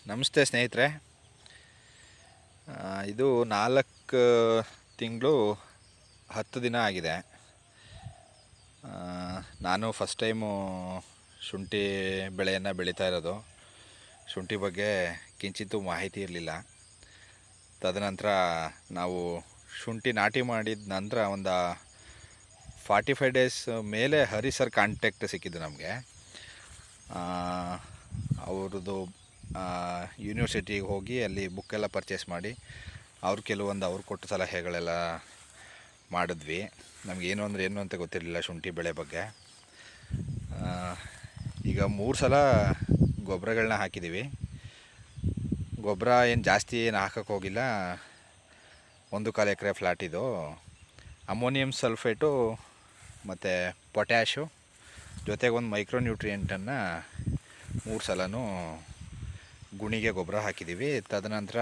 ನಮಸ್ತೆ ಸ್ನೇಹಿತರೆ. ಇದು 4 ತಿಂಗಳು 10 ದಿನ ಆಗಿದೆ. ನಾನು ಫಸ್ಟ್ ಟೈಮು ಶುಂಠಿ ಬೆಳೆಯನ್ನು ಬೆಳೀತಾ ಇರೋದು. ಶುಂಠಿ ಬಗ್ಗೆ ಕಿಂಚಿತ್ತೂ ಮಾಹಿತಿ ಇರಲಿಲ್ಲ. ತದನಂತರ ನಾವು ಶುಂಠಿ ನಾಟಿ ಮಾಡಿದ ನಂತರ ಒಂದು 45 ಡೇಸ್ ಮೇಲೆ ಹರಿ ಸರ್ ಕಾಂಟ್ಯಾಕ್ಟ್ ಸಿಕ್ಕಿದ್ದು ನಮಗೆ. ಅವ್ರದ್ದು ಯೂನಿವರ್ಸಿಟಿಗೆ ಹೋಗಿ ಅಲ್ಲಿ ಬುಕ್ಕೆಲ್ಲ ಪರ್ಚೇಸ್ ಮಾಡಿ ಅವ್ರು ಕೊಟ್ಟ ಸಲಹೆಗಳೆಲ್ಲ ಮಾಡಿದ್ವಿ. ನಮಗೇನು ಅಂದರೆ ಏನು ಅಂತ ಗೊತ್ತಿರಲಿಲ್ಲ ಶುಂಠಿ ಬೆಳೆ ಬಗ್ಗೆ. ಈಗ 3 ಸಲ ಗೊಬ್ಬರಗಳನ್ನ ಹಾಕಿದ್ದೀವಿ. ಗೊಬ್ಬರ ಏನು ಜಾಸ್ತಿ ಏನು ಹಾಕೋಕ್ಕೆ ಹೋಗಿಲ್ಲ. 1.25 ಎಕರೆ ಫ್ಲ್ಯಾಟ್ ಇದು. ಅಮೋನಿಯಂ ಸಲ್ಫೇಟು ಮತ್ತು ಪೊಟ್ಯಾಶು ಜೊತೆಗೆ ಒಂದು ಮೈಕ್ರೋ ನ್ಯೂಟ್ರಿಯೆಂಟನ್ನು 3 ಸಲನೂ ಗುಣಿಗೆ ಗೊಬ್ಬರ ಹಾಕಿದ್ದೀವಿ. ತದನಂತರ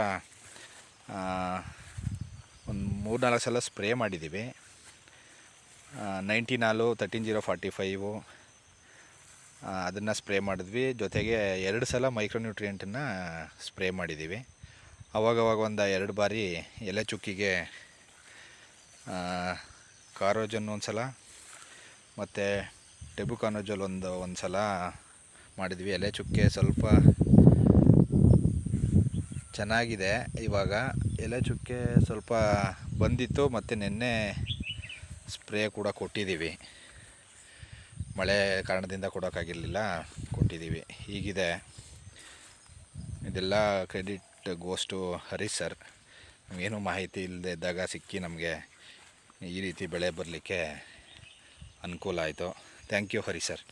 ಒಂದು 3-4 ಸಲ ಸ್ಪ್ರೇ ಮಾಡಿದ್ದೀವಿ. 19 13-0-45 ಅದನ್ನು ಸ್ಪ್ರೇ ಮಾಡಿದ್ವಿ. ಜೊತೆಗೆ 2 ಸಲ ಮೈಕ್ರೋ ನ್ಯೂಟ್ರಿಯೆಂಟನ್ನು ಸ್ಪ್ರೇ ಮಾಡಿದ್ದೀವಿ. ಅವಾಗವಾಗ ಒಂದು 2 ಬಾರಿ ಎಲೆ ಚುಕ್ಕಿಗೆ ಕಾರೋಜನ್ ಒಂದು ಸಲ ಮತ್ತು ಟೆಬುಕಾನಜೋಲ್ ಒಂದು ಸಲ ಮಾಡಿದ್ವಿ. ಎಲೆ ಚುಕ್ಕೆ ಸ್ವಲ್ಪ ಚೆನ್ನಾಗಿದೆ. ಇವಾಗ ಎಲೆ ಚುಕ್ಕೆ ಸ್ವಲ್ಪ ಬಂದಿತ್ತು ಮತ್ತು ನಿನ್ನೆ ಸ್ಪ್ರೇ ಕೂಡ ಕೊಟ್ಟಿದ್ದೀವಿ. ಮಳೆ ಕಾರಣದಿಂದ ಕೊಡೋಕ್ಕಾಗಿರಲಿಲ್ಲ, ಕೊಟ್ಟಿದ್ದೀವಿ. ಹೀಗಿದೆ. ಇದೆಲ್ಲ credit goes to Hari sir. ನಮಗೇನು ಮಾಹಿತಿ ಇಲ್ಲದೆ ಇದ್ದಾಗ ಸಿಕ್ಕಿ ನಮಗೆ ಈ ರೀತಿ ಬೆಳೆ ಬರಲಿಕ್ಕೆ ಅನುಕೂಲ ಆಯಿತು. Thank you Hari sir.